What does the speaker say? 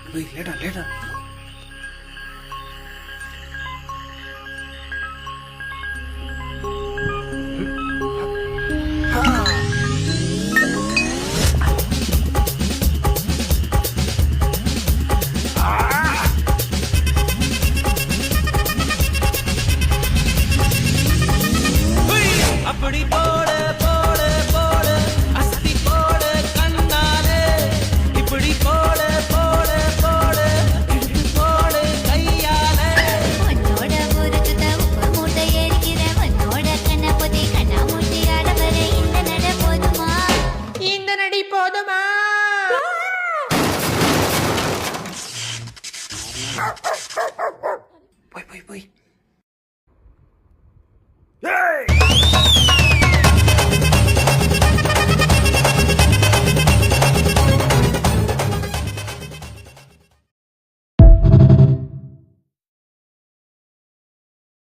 போய் லேடா லேடா. அப்படி போட போட போட அஸ்தி போட கண்ணாலே இப்படி போட போட போட இழுத்து போட கையாலே உன்னோட ஊருக்கு உப்பு மூட்டை எரிக்கிற உன்னோட கண்ண பொதி கண்ணா மூட்டி ஆடவர இந்த நட போதுமா இந்த நடி போதுமா போய் போய் போய். ஏய்